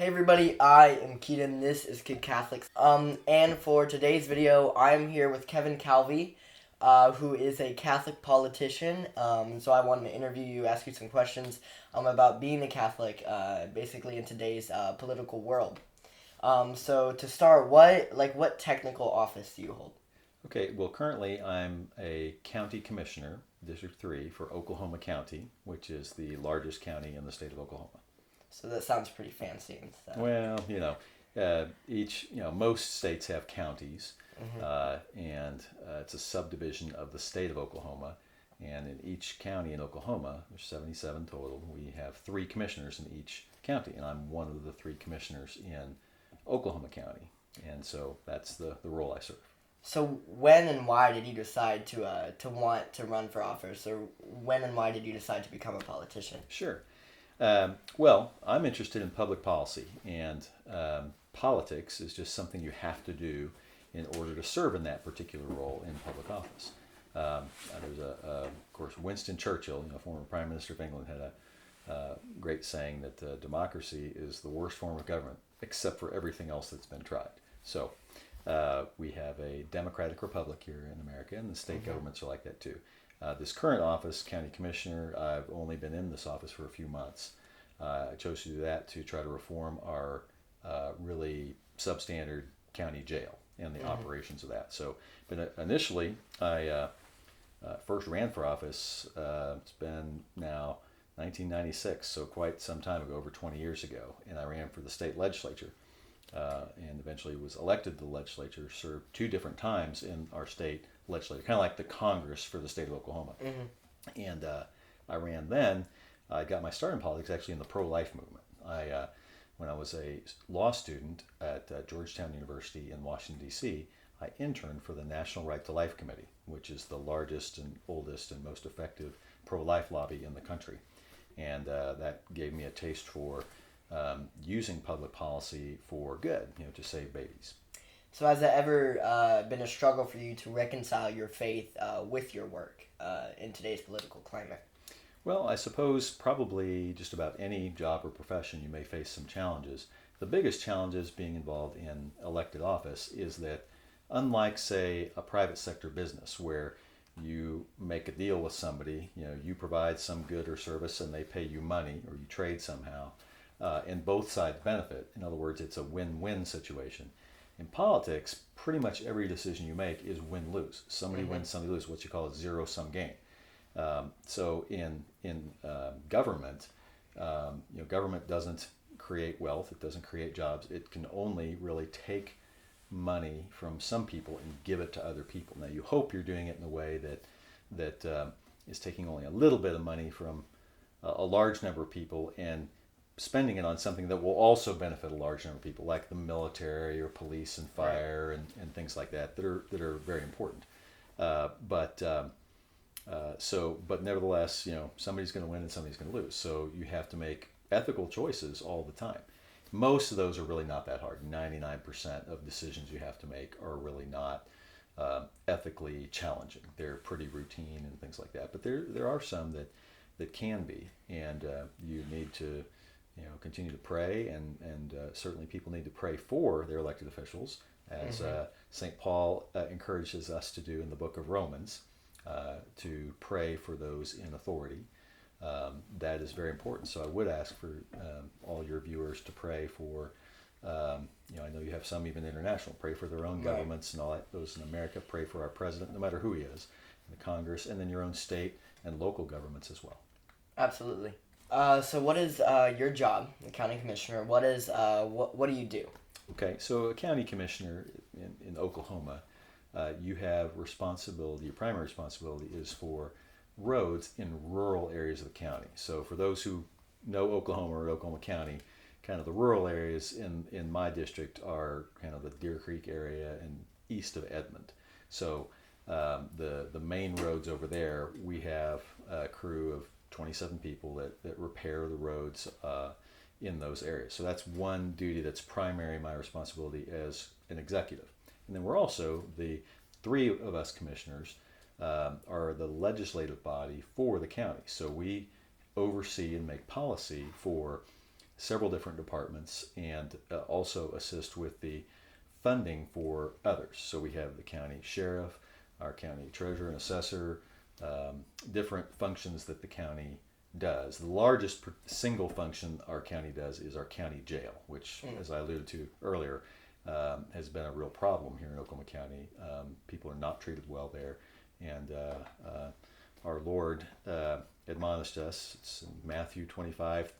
Hey everybody, I am Keaton. This is Kid Catholics. And for today's video, I'm here with Kevin Calvey, who is a Catholic politician. So I wanted to interview you, ask you some questions about being a Catholic, basically in today's political world. So to start, what technical office do you hold? Okay, well, currently I'm a county commissioner, District 3, for Oklahoma County, which is the largest county in the state of Oklahoma. So that sounds pretty fancy and stuff. Well, most states have counties, and it's a subdivision of the state of Oklahoma. And in each county in Oklahoma, there's 77 total, we have three commissioners in each county, and I'm one of the three commissioners in Oklahoma County. And so that's the role I serve. So when and why did you decide to want to run for office, or when and why did you decide to become a politician? Sure. Well, I'm interested in public policy, and politics is just something you have to do in order to serve in that particular role in public office. Of course, Winston Churchill, former Prime Minister of England, had a great saying that democracy is the worst form of government, except for everything else that's been tried. So we have a democratic republic here in America, and the state governments are like that too. This current office, county commissioner, I've only been in this office for a few months. I chose to do that to try to reform our really substandard county jail and the operations of that. So, but initially, I first ran for office. It's been now 1996, so quite some time ago, over 20 years ago, and I ran for the state legislature. And eventually was elected to the legislature, served two different times in our state legislature, kind of like the Congress for the state of Oklahoma. And I ran then. I got my start in politics actually in the pro-life movement. When I was a law student at Georgetown University in Washington, D.C., I interned for the National Right to Life Committee, which is the largest and oldest and most effective pro-life lobby in the country. And that gave me a taste for using public policy for good, to save babies. So has it ever been a struggle for you to reconcile your faith with your work in today's political climate? Well, I suppose probably just about any job or profession you may face some challenges. The biggest challenges being involved in elected office is that, unlike, say, a private sector business where you make a deal with somebody, you provide some good or service and they pay you money or you trade somehow, and both sides benefit. In other words, it's a win-win situation. In politics, pretty much every decision you make is win-lose. Somebody wins, somebody loses, what you call a zero-sum game. So in government, government doesn't create wealth. It doesn't create jobs. It can only really take money from some people and give it to other people. Now, you hope you're doing it in a way that is taking only a little bit of money from a large number of people and spending it on something that will also benefit a large number of people, like the military or police and fire and things like that are very important. But nevertheless, somebody's going to win and somebody's going to lose. So you have to make ethical choices all the time. Most of those are really not that hard. 99% of decisions you have to make are really not ethically challenging. They're pretty routine and things like that. But there are some that can be, and you need to continue to pray, and certainly people need to pray for their elected officials, as St. Paul encourages us to do in the book of Romans, to pray for those in authority. That is very important. So I would ask for all your viewers to pray for, I know you have some even international, pray for their own governments and all that. Those in America, pray for our president, no matter who he is, and the Congress, and then your own state and local governments as well. Absolutely. So what is your job, the county commissioner? What do you do? Okay, so a county commissioner in Oklahoma, you have responsibility. Your primary responsibility is for roads in rural areas of the county. So for those who know Oklahoma or Oklahoma County, kind of the rural areas in my district are kind of the Deer Creek area and east of Edmond. So the main roads over there, we have a crew of 27 people that repair the roads in those areas. So that's one duty that's primary my responsibility as an executive. And then we're also, the three of us commissioners are the legislative body for the county. So we oversee and make policy for several different departments and also assist with the funding for others. So we have the county sheriff, our county treasurer and assessor, different functions that the county does. The largest single function our county does is our county jail, which, as I alluded to earlier, has been a real problem here in Oklahoma County. People are not treated well there, and our Lord admonished us. It's in Matthew 25,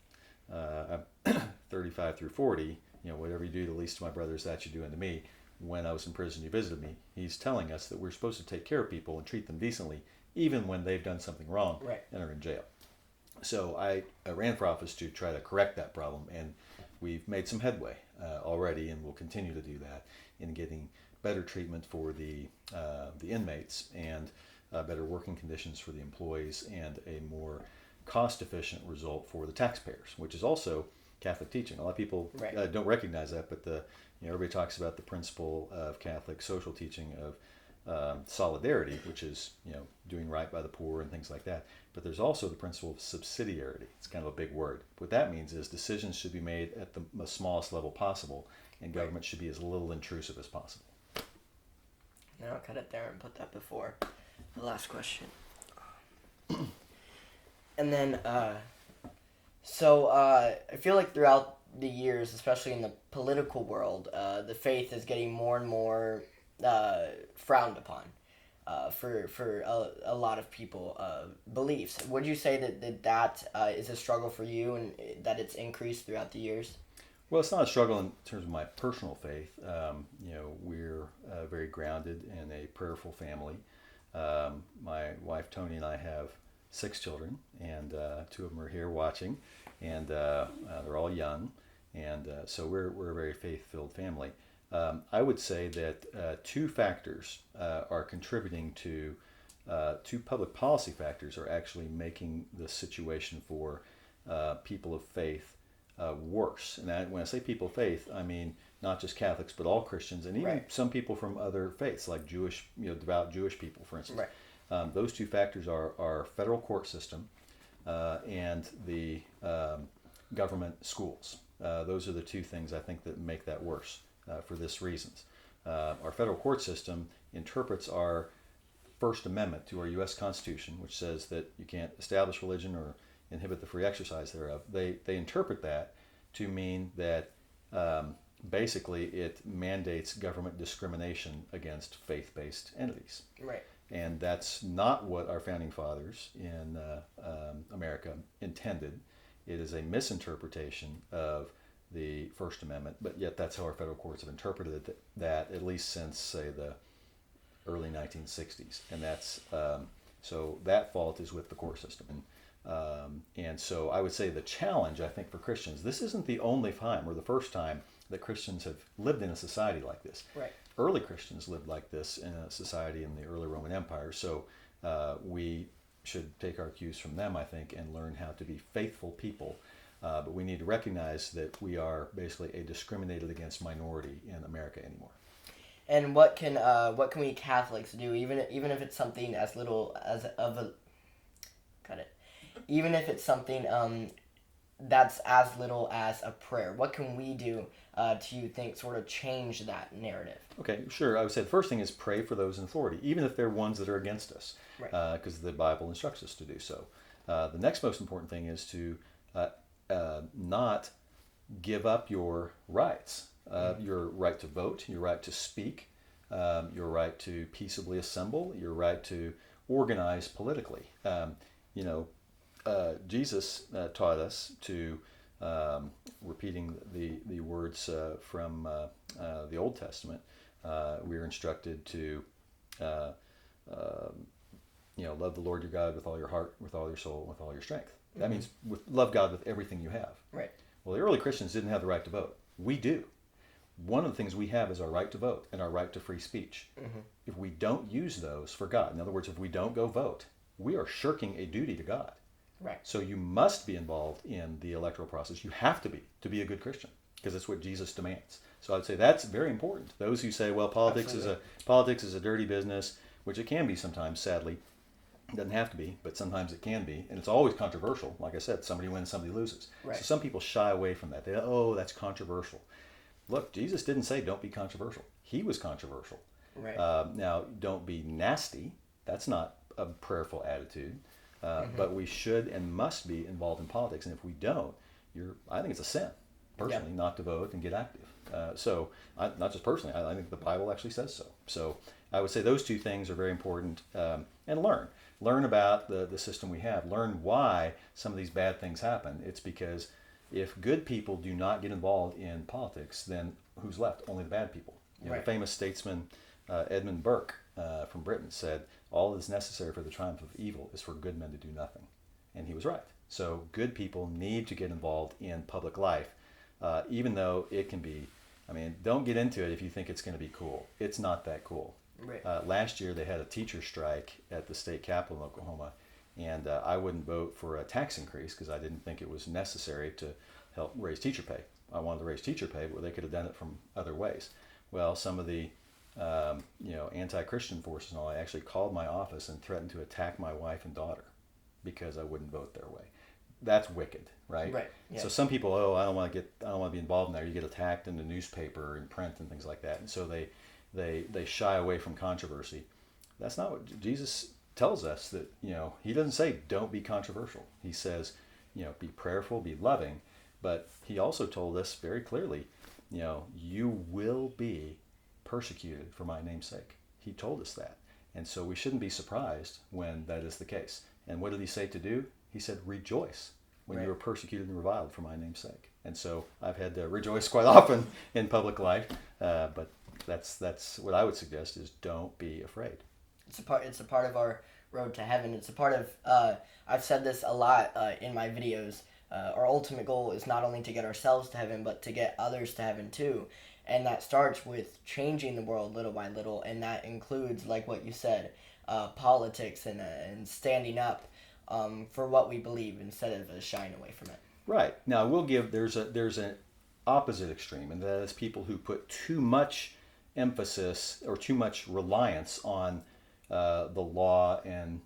35 through 40. Whatever you do to the least of my brothers, that you do unto me. When I was in prison, you visited me. He's telling us that we're supposed to take care of people and treat them decently, even when they've done something wrong and are in jail. So I ran for office to try to correct that problem, and we've made some headway already, and we'll continue to do that in getting better treatment for the inmates and better working conditions for the employees and a more cost-efficient result for the taxpayers, which is also Catholic teaching. A lot of people don't recognize that, but everybody talks about the principle of Catholic social teaching of solidarity, which is doing right by the poor and things like that. But there's also the principle of subsidiarity. It's kind of a big word. What that means is decisions should be made at the smallest level possible, and government should be as little intrusive as possible. Now I'll cut it there and put that before the last question. And then, I feel like throughout the years, especially in the political world, the faith is getting more and more frowned upon for a lot of people beliefs. Would you say that is a struggle for you and that it's increased throughout the years? Well, it's not a struggle in terms of my personal faith. We're very grounded in a prayerful family. My wife Tony and I have 6 children, and 2 of them are here watching, and they're all young, and so we're a very faith-filled family. I would say that 2 factors are contributing to 2 public policy factors are actually making the situation for people of faith worse. And when I say people of faith, I mean not just Catholics, but all Christians, and even some people from other faiths, like Jewish, devout Jewish people, for instance. Those 2 factors are our federal court system and the government schools. Those are the 2 things I think that make that worse for this reasons. Our federal court system interprets our First Amendment to our U.S. Constitution, which says that you can't establish religion or inhibit the free exercise thereof. They interpret that to mean that basically it mandates government discrimination against faith-based entities. And that's not what our founding fathers in America intended. It is a misinterpretation of the First Amendment, but yet that's how our federal courts have interpreted that at least since, say, the early 1960s. And that's so that fault is with the court system. And so I would say the challenge, I think, for Christians, this isn't the only time or the first time that Christians have lived in a society like this. Early Christians lived like this in a society in the early Roman Empire. So we should take our cues from them, I think, and learn how to be faithful people. But we need to recognize that we are basically a discriminated against minority in America anymore. And what can we Catholics do, even if it's something as little as even if it's something that's as little as a prayer? What can we do to, you think, sort of change that narrative? Okay, sure. I would say the first thing is pray for those in authority, even if they're ones that are against us, because the Bible instructs us to do so. The next most important thing is to not give up your rights, your right to vote, your right to speak, your right to peaceably assemble, your right to organize politically. Jesus taught us to, repeating the words from the Old Testament, we are instructed to love the Lord your God with all your heart, with all your soul, with all your strength. That means love God with everything you have. Well, the early Christians didn't have the right to vote. We do. One of the things we have is our right to vote and our right to free speech. If we don't use those for God, in other words, if we don't go vote, we are shirking a duty to God. So you must be involved in the electoral process. You have to be a good Christian, because it's what Jesus demands. So I'd say that's very important. Those who say, well, politics is a dirty business, which it can be sometimes, sadly, It doesn't have to be, but sometimes it can be, and it's always controversial. Like I said, somebody wins, somebody loses. Right. So some people shy away from that. They oh, that's controversial. Look, Jesus didn't say don't be controversial. He was controversial. Right. Now, don't be nasty. That's not a prayerful attitude. But we should and must be involved in politics, and if we don't, I think it's a sin, personally, not to vote and get active. Not just personally, I think the Bible actually says so. So I would say those two things are very important, and learn about the system we have. Learn why some of these bad things happen. It's because if good people do not get involved in politics, then who's left? Only the bad people. The famous statesman Edmund Burke from Britain said, all that is necessary for the triumph of evil is for good men to do nothing. And he was right. So good people need to get involved in public life, even though it can be, don't get into it if you think it's going to be cool. It's not that cool. Right. Last year they had a teacher strike at the state capitol in Oklahoma, and I wouldn't vote for a tax increase because I didn't think it was necessary to help raise teacher pay. I wanted to raise teacher pay, but they could have done it from other ways. Well, some of the anti-Christian forces and all, I actually called my office and threatened to attack my wife and daughter because I wouldn't vote their way. That's wicked, right? Right. Yeah. So some people, I don't want to be involved in there. You get attacked in the newspaper and print and things like that, and so they shy away from controversy. That's not what Jesus tells us. That he doesn't say don't be controversial. He says be prayerful, be loving, but he also told us very clearly, you will be persecuted for my name's sake. He told us that, and so we shouldn't be surprised when that is the case. And what did he say to do? He said, rejoice when you are persecuted and reviled for my name's sake. And so I've had to rejoice quite often in public life, but that's what I would suggest is don't be afraid. It's a part of our road to heaven. It's a part of, I've said this a lot in my videos, our ultimate goal is not only to get ourselves to heaven, but to get others to heaven too. And that starts with changing the world little by little, and that includes, like what you said, politics and standing up for what we believe instead of shying away from it. Right. Now, there's an opposite extreme, and that is people who put too much emphasis or too much reliance on the law and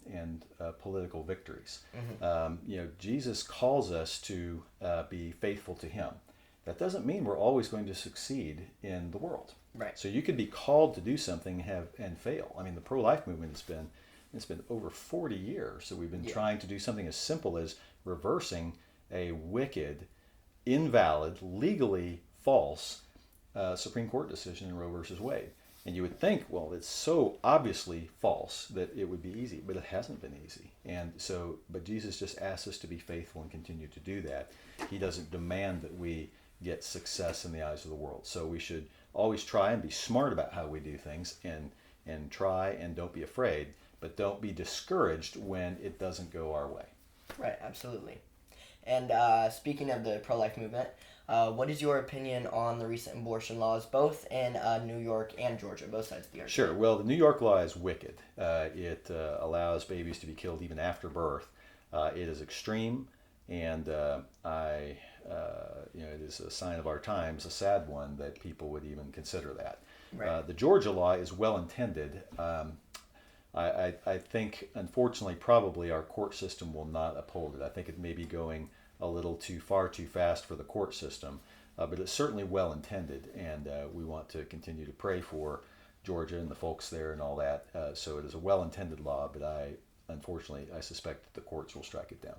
political victories. Mm-hmm. Jesus calls us to be faithful to him. That doesn't mean we're always going to succeed in the world. Right. So you could be called to do something and fail. The pro-life movement it's been over 40 years. So we've been trying to do something as simple as reversing a wicked, invalid, legally false Supreme Court decision in Roe versus Wade. And you would think, well, it's so obviously false that it would be easy, but it hasn't been easy. But Jesus just asks us to be faithful and continue to do that. He doesn't demand that we get success in the eyes of the world. So we should always try and be smart about how we do things and try and don't be afraid, but don't be discouraged when it doesn't go our way. Right, absolutely. And speaking of the pro-life movement, what is your opinion on the recent abortion laws, both in New York and Georgia, both sides of the argument? Sure. Well, the New York law is wicked. It allows babies to be killed even after birth. It is extreme, and it is a sign of our times, a sad one, that people would even consider that. Right. The Georgia law is well intended. I think, unfortunately, probably our court system will not uphold it. I think it may be going a little too fast for the court system, but it's certainly well intended, and we want to continue to pray for Georgia and the folks there and all that. So it is a well intended law, but unfortunately I suspect that the courts will strike it down.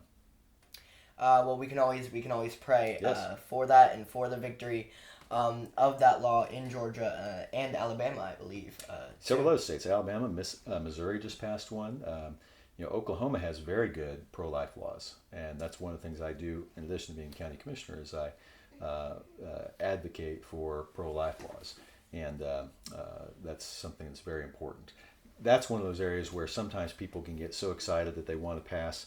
Well, we can always pray for that and for the victory of that law in Georgia and Alabama, I believe. Several other states, Alabama, Missouri just passed one. Oklahoma has very good pro-life laws, and that's one of the things I do in addition to being county commissioner is I advocate for pro-life laws, and that's something that's very important. That's one of those areas where sometimes people can get so excited that they want to pass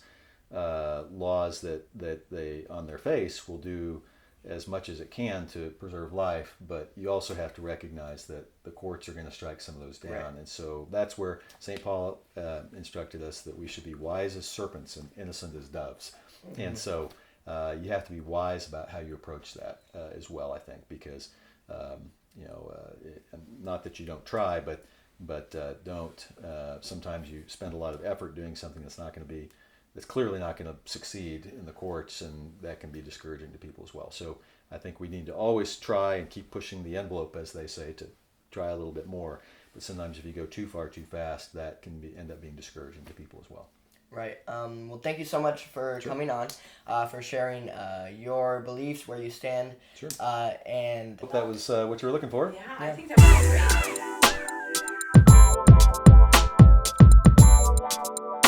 laws that they, on their face, will do as much as it can to preserve life, but you also have to recognize that the courts are going to strike some of those down. Right. And so that's where St. Paul instructed us that we should be wise as serpents and innocent as doves. Mm-hmm. And so you have to be wise about how you approach that as well, I think, because, not that you don't try, but but don't. Sometimes you spend a lot of effort doing something that's clearly not going to succeed in the courts, and that can be discouraging to people as well. So I think we need to always try and keep pushing the envelope, as they say, to try a little bit more. But sometimes if you go too far too fast, that can end up being discouraging to people as well. Right. Well, thank you so much for coming on, for sharing your beliefs, where you stand. Sure. And Hope that was what you were looking for. Yeah, I think that was great.